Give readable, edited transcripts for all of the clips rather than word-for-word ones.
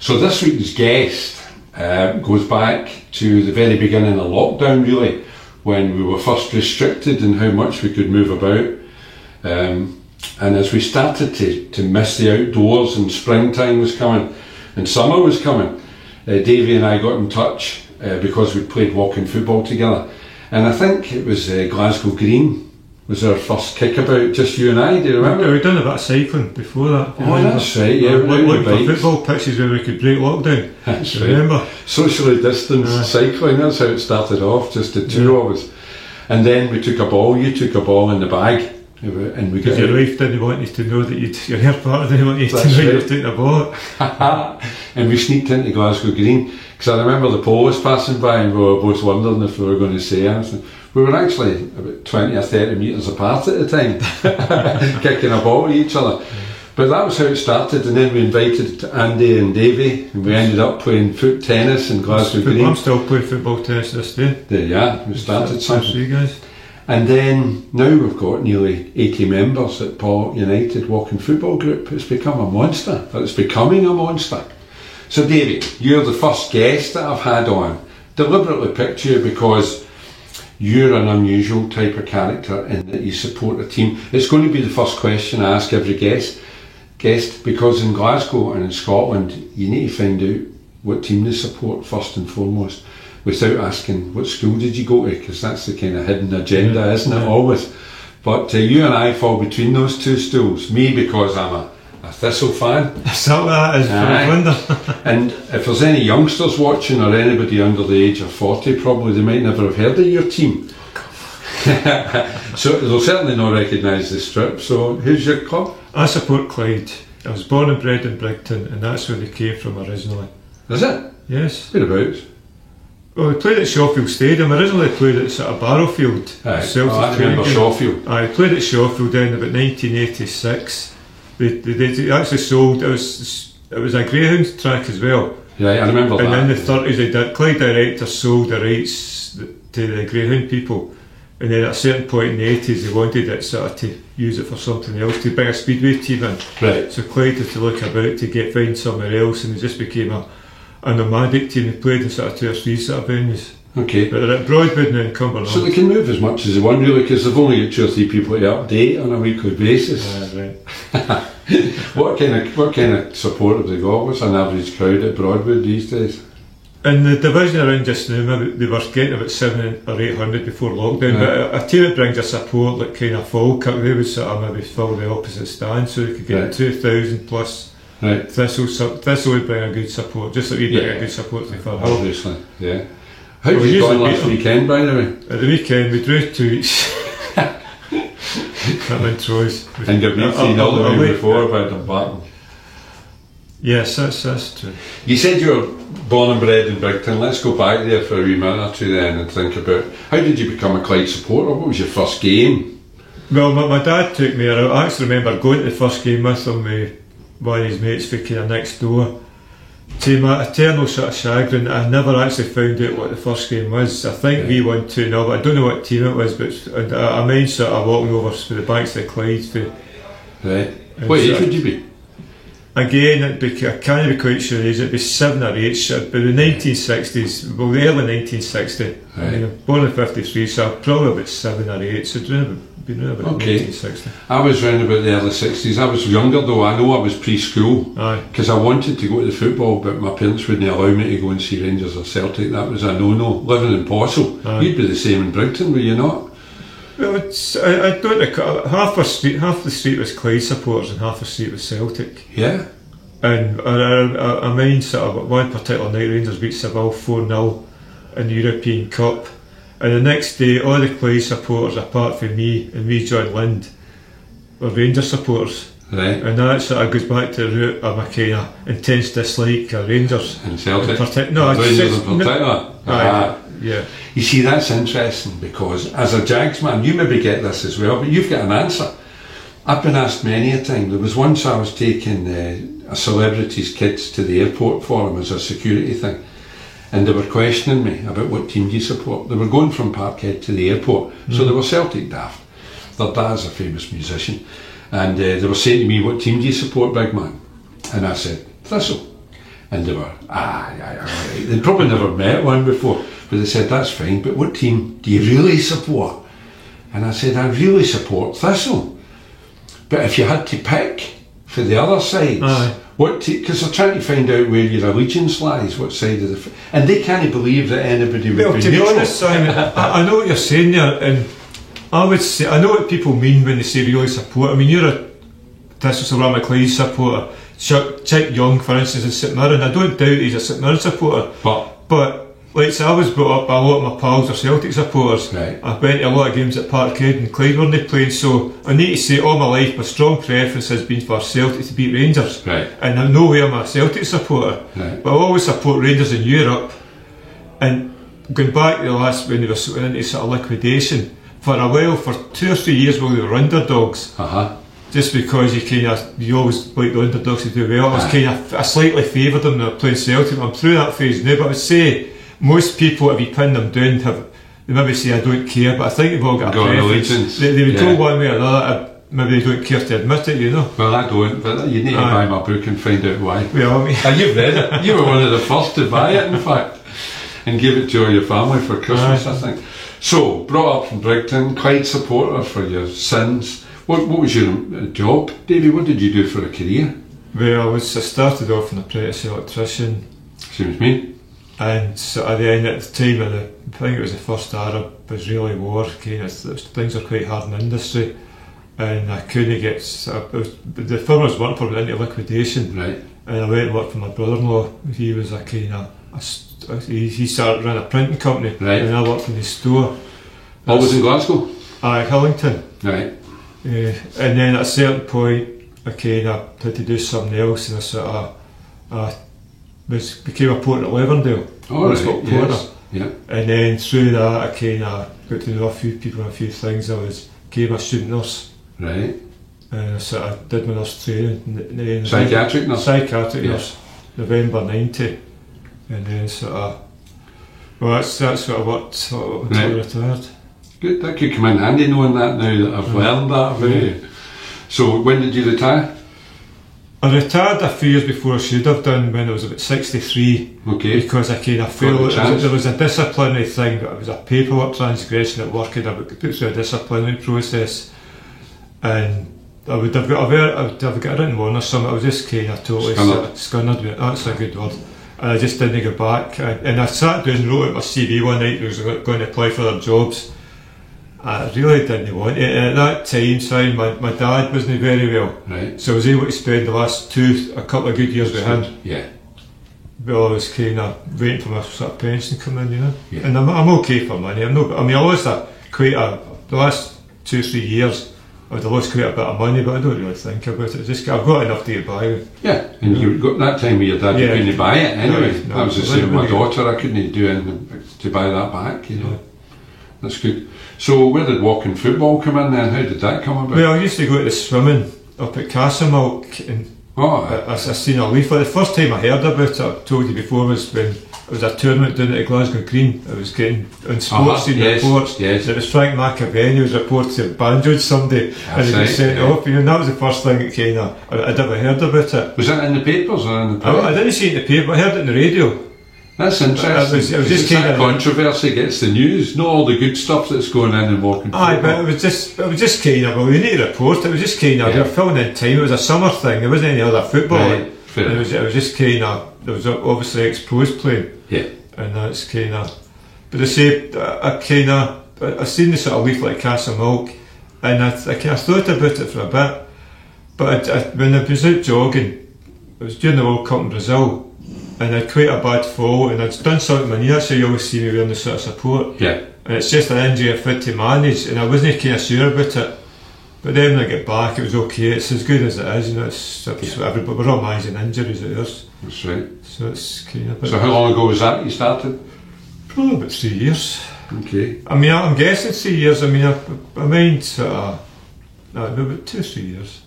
So this week's guest goes back to the very beginning of lockdown, really, when we were first restricted in how much we could move about. And as we started to miss the outdoors and springtime was coming and summer was coming, Davey and I got in touch because we played walking football together. And I think it was Glasgow Green was our first kickabout, just you and I, do you remember? We'd done a bit of cycling before that. Oh, that's right, yeah. Looking for football pitches where we could break lockdown. That's right. Remember? Socially distanced cycling, that's how it started off, just the two of us. And then we took a ball, you took a ball in the bag. And we because your wife didn't want you to know that your hair partner didn't want you to know you were taking a ball. And we sneaked into Glasgow Green, because I remember the pole was passing by and we were both wondering if we were going to say anything. We were actually about 20 or 30 metres apart at the time, kicking a ball at each other. But that was how it started, and then we invited Andy and Davey, and we ended up playing foot tennis in Glasgow Green. I'm still playing football tennis this day. Yeah, we started something. You guys. And then now we've got nearly 80 members at Paul United Walking Football Group. It's become a monster. It's becoming a monster. So Davey, you're the first guest that I've had on. Deliberately picked you because you're an unusual type of character in that you support a team. It's going to be the first question I ask every guest, because in Glasgow and in Scotland you need to find out what team they support first and foremost, without asking what school did you go to, because that's the kind of hidden agenda, isn't it, always? But you and I fall between those two stools. Me because I'm a Thistle fan. So that is for wonder. And if there's any youngsters watching or anybody under the age of 40, probably they might never have heard of your team. So they'll certainly not recognise the strip. So who's your club? I support Clyde. I was born and bred in Brigton, and that's where they came from originally. Is it? Yes. Whereabouts? Well, we played at Shawfield Stadium. Originally played at sort of Barrowfield. I remember Shawfield. I played at Shawfield in about 1986. They actually sold, it was a greyhound track as well. Yeah, I remember that. And in the 30s, Clyde Director sold the rights to the greyhound people. And then at a certain point in the 80s, they wanted it sort of to use it for something else, to bring a speedway team in. Right. So Clyde had to look about to find somewhere else, and it just became a nomadic team. They played in sort of 2 or 3 sort of venues. Okay. But they're at Broadwood now in Cumberland. So they can move as much as they want, really, because they've only got 2 or 3 people to update on a weekly basis. Right. What kind of support have they got? What's an average crowd at Broadwood these days? In the division around just now, maybe they were getting about 700 or 800 before lockdown. Right. But a team that brings a support like kind of Falkirk, they would sort of maybe fill the opposite stand, so they could get 2,000 plus. Right. Thistle would bring a good support, just like we bring a good support to Firhill. Obviously, yeah. How did you go last weekend, by the way? At the weekend, we drew 2 each. I'm in Troyes. And got beat 3-0 the week before by Dumbarton. Yes, that's true. You said you were born and bred in Brigton. Let's go back there for a wee minute or two then and think about how did you become a Clyde supporter? What was your first game? Well, my dad took me around. I actually remember going to the first game with him with one of his mates for kind of next door. To my eternal sort of chagrin, I never actually found out what the first game was. I think we won 2-0, but I don't know what team it was, but I mind sort of walking over for the banks of the Clyde. Right. What age would you be? Again, I can't be quite sure age, it'd be 7 or 8, but the 1960s, well the early 1960s, right. I mean, I'm born in 53, so I'm probably about 7 or 8, so been around about 1960. I was around about the early 60s. I was younger though. I know I was preschool because I wanted to go to the football, but my parents wouldn't allow me to go and see Rangers or Celtic. That was a no-no. Living in Possil, you'd be the same in Brigton, were you not? Well, I don't recall. Half the street was Clyde supporters and half the street was Celtic. Yeah. And I mind sort of one particular night Rangers beat Seville 4-0 in the European Cup. And the next day, all the Clyde supporters, apart from me and John Lind, were Rangers supporters. Right. And that sort of goes back to the root of my kind of intense dislike of Rangers. And Celtic? Rangers in particular? Yeah. You see, that's interesting because as a Jags man, you maybe get this as well, but you've got an answer. I've been asked many a time. There was once I was taking a celebrity's kids to the airport for them as a security thing. And they were questioning me about what team do you support. They were going from Parkhead to the airport, so they were Celtic daft. Their dad's a famous musician, and they were saying to me, what team do you support, big man? And I said, Thistle. And they were, right. They'd probably never met one before, but they said, that's fine, but what team do you really support? And I said, I really support Thistle. But if you had to pick for the other sides, because they're trying to find out where your allegiance lies, what side of the... And they can't believe that anybody would be to neutral. be honest, Simon, I know what you're saying there, and I would say, I know what people mean when they say really support. I mean, you're a Thistle Macleay supporter. Chick Young, for instance, is St Mirren. I don't doubt he's a St Mirren supporter. But like, so I was brought up by a lot of my pals are Celtic supporters. Right. I went to a lot of games at Parkhead and Clyde playing, so I need to say all my life my strong preference has been for Celtic to beat Rangers. Right. And I know where I'm a Celtic supporter. Right. But I always support Rangers in Europe. And going back to the last, when they were into sort of liquidation, for a while, for 2 or 3 years while they were underdogs, just because you always like the underdogs to do well, I slightly favoured them when they were playing Celtic. I'm through that phase now, but I would say most people, if you pin them down, they maybe say I don't care, but I think they've all got a preference. They would go one way or another, maybe they don't care to admit it, you know. Well, I don't, but you need to buy my book and find out why. Well, I mean, you've read it. You were one of the first to buy it, in fact, and give it to all your family for Christmas, I think. So, brought up from Brigton, Clyde supporter for your sins. What was your job, Davy? What did you do for a career? Well, I started off an apprentice electrician. Same as me. And so at the end, at the time of I think it was the first Arab Israeli war, things were quite hard in the industry, and I couldn't get. The firm I was working for went into liquidation, right? And I went and worked for my brother-in-law. He was a kind of he started running a printing company, right? And I worked in his store. Always in Glasgow. Hillington, right? And then at a certain point, I kind of had to do something else, and I sort of became a porter at Leverdale. Oh, right, yes. Yeah. And then through that, I kind of got to know a few people and a few things. I became a student nurse. Right. And I sort of did my nurse training. Psychiatric nurse? Psychiatric nurse, November 90. And then sort of, well, that's sort of what until I retired. Good, that could come in handy knowing that now that I've learned that about you. So when did you retire? I retired a few years before I should have done, when I was about 63. Okay. Because I kind of felt there was a disciplinary thing, but it was a paperwork transgression at work, and I put through a disciplinary process. And I would have got a written warning or something. I was just kind of totally scunnered with it. That's a good word. And I just didn't go back. And I sat down and wrote out my CV one night. I was going to apply for their jobs. I really didn't want it. And at that time, sorry, my dad wasn't very well. Right. So I was able to spend the last a couple of good years with him. Yeah. But I was kind of waiting for my sort of pension to come in, you know. Yeah. And I'm okay for money. I lost the last 2 or 3 years. I would have lost quite a bit of money, but I don't really think about it. I've got enough to get by with. Yeah, and you got that time with your dad, you couldn't buy it anyway. No, that was the same with my daughter. I couldn't do anything to buy that back, you know. That's good. So where did walking football come in then? How did that come about? Well, I used to go to the swimming up at Castlemilk, and I seen a leaflet. The first time I heard about it, I told you before, was when it was a tournament down at Glasgow Green. I was getting on sports reports. Yes. It was Frank McAvenny who was reported to have banjoed somebody, and he got sent off. You know, that was the first thing that kind of I'd ever heard about it. Was that in the papers or in the paper? I didn't see it in the paper. I heard it in the radio. That's interesting. It was just kind of controversy gets the news, not all the good stuff that's going in and walking. But it was just kind of, well, we need to report. It was just kind of, we were filling in time. It was a summer thing. There wasn't any other football. Right. It was just kind of, there was obviously exposed playing. Yeah. And that's kind of, but I say, I seen the sort of leaflet at Castlemilk, and I kind of thought about it for a bit. But when I was out jogging, it was during the World Cup in Brazil. And I had quite a bad fall, and I'd done something with my knee. That's how you always see me wearing the sort of support. Yeah. And it's just an injury I fit to manage, and I wasn't kind of sure about it. But then when I get back, it was okay. It's as good as it is, you know. But we're all managing injuries at ours. That's right. So it's kind of. So how long ago was that you started? Probably about 3 years. Okay. I mean, I'm guessing 3 years. I mean, I mind sort of. No, about 2 or 3 years.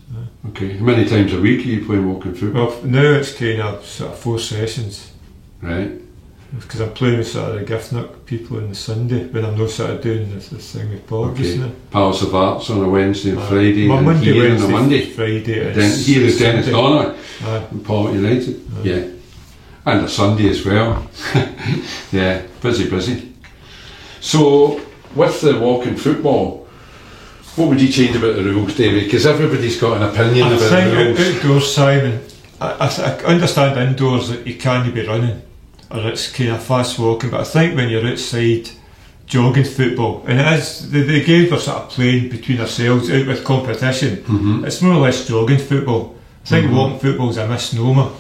Okay. How many times a week are you playing walking football? Well, now it's kind of sort of 4 sessions. Right. Because I'm playing with sort of the Giftnook people on the Sunday when I'm not sort of doing this thing with Paul. Okay. Palace of Arts on a Wednesday and Friday, and Monday, here Wednesday, on a Monday. Friday. Then here is Dennis Donner and Paul United. Yeah. And a Sunday as well. Yeah, busy. So, with the walking football, what would you change about the rules, Davey? Because everybody's got an opinion about the rules. I think outdoors, Simon, I understand indoors that you can't be running, or it's kind of fast walking, but I think when you're outside jogging football, and it is, the games are sort of playing between ourselves, out with competition, it's more or less jogging football. I think walking football is a misnomer.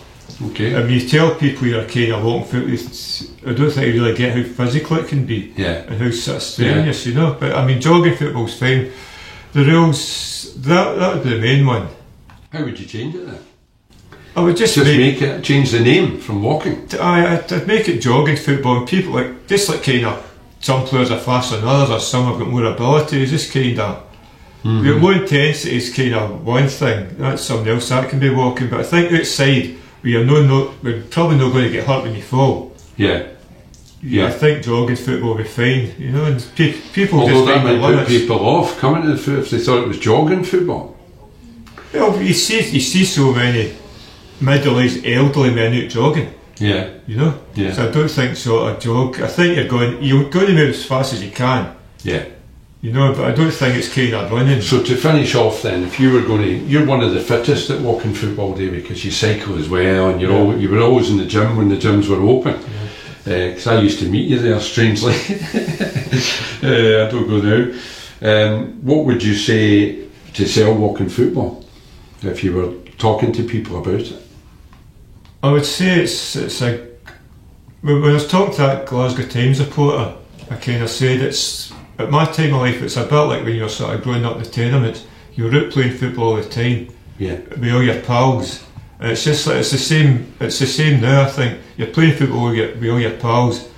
Okay. I mean, you tell people you're kind of walking football, I don't think you really get how physical it can be, and how sort of strenuous, you know. But I mean, jogging football's fine. The rules, that would be the main one. How would you change it then? I would just change the name from walking. I'd make it jogging football, and people just like kind of some players are faster than others, or some have got more ability. It's just kind of low intensity is kind of one thing. That's something else that can be walking. But I think outside we're probably not going to get hurt when you fall. Yeah. I think jogging football will be fine, you know, and people although just that might put people off coming to the foot if they thought it was jogging football. Well, you see so many middle-aged elderly men out jogging. Yeah. You know? Yeah. So I don't think so a jog. I think you're going to move as fast as you can. Yeah. You know, but I don't think it's kind of running. So to finish off then, if you were you're one of the fittest at walking football, David, because you cycle as well, and you were always in the gym when the gyms were open. Because I used to meet you there, strangely. I don't go now. What would you say to sell walking football if you were talking to people about it? I would say it's like when I was talking to that Glasgow Times reporter, I kind of said it's at my time of life it's a bit like when you're sort of growing up in the tenements. You're out playing football all the time, with all your pals. And it's just like it's the same now. I think you're playing football with all your pals.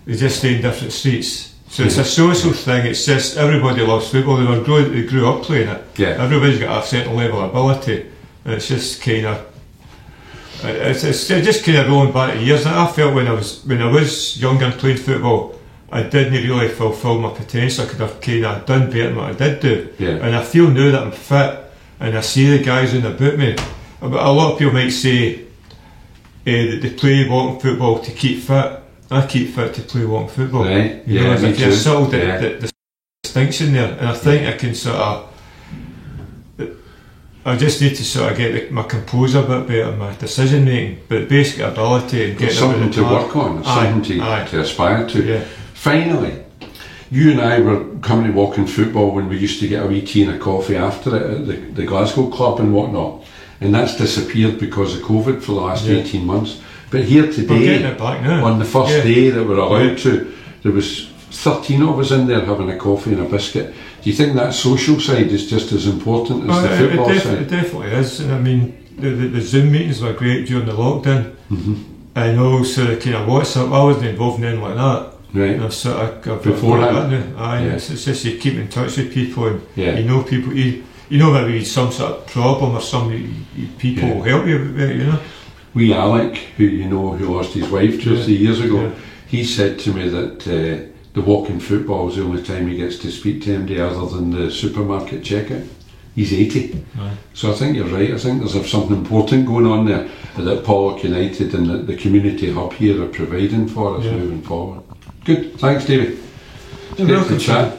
They just stay in different streets. So it's a social thing. It's just everybody loves football. They grew up playing it. Yeah. Everybody's got a certain level of ability. And it's just kind of it's just kind of rolling back to years. I felt when I was younger and playing football, I didn't really fulfil my potential. I could have kind of done better than what I did do. Yeah. And I feel now that I'm fit, and I see the guys in about me. But a lot of people might say that they play walking football to keep fit. I keep fit to play walking football. Right. You know, there's a subtle distinction there, and I think I can sort of. I just need to sort of get my composure a bit better, my decision making, but basic ability and getting something to work on, something to aspire to. Yeah. Finally, you and I were coming to walking football when we used to get a wee tea and a coffee after it at the Glasgow club and whatnot, and that's disappeared because of COVID for the last 18 months. But here today, on the first day that we're allowed to, there was 13 of us in there having a coffee and a biscuit. Do you think that social side is just as important as the football side? It definitely is, and I mean the Zoom meetings were great during the lockdown, and also the kind of WhatsApp. I wasn't involved in anything like that. Right. I've sort of beforehand. It's just you keep in touch with people, and you know people. You know maybe some sort of problem or some people will help you with it, you know. Wee Alec, who you know, who lost his wife 2 or 3 years ago, he said to me that the walking football is the only time he gets to speak to anybody other than the supermarket checkout. He's 80. So I think you're right. I think there's something important going on there that Pollok United and the community hub here are providing for us moving forward. Good. Thanks, David. It's good to chat.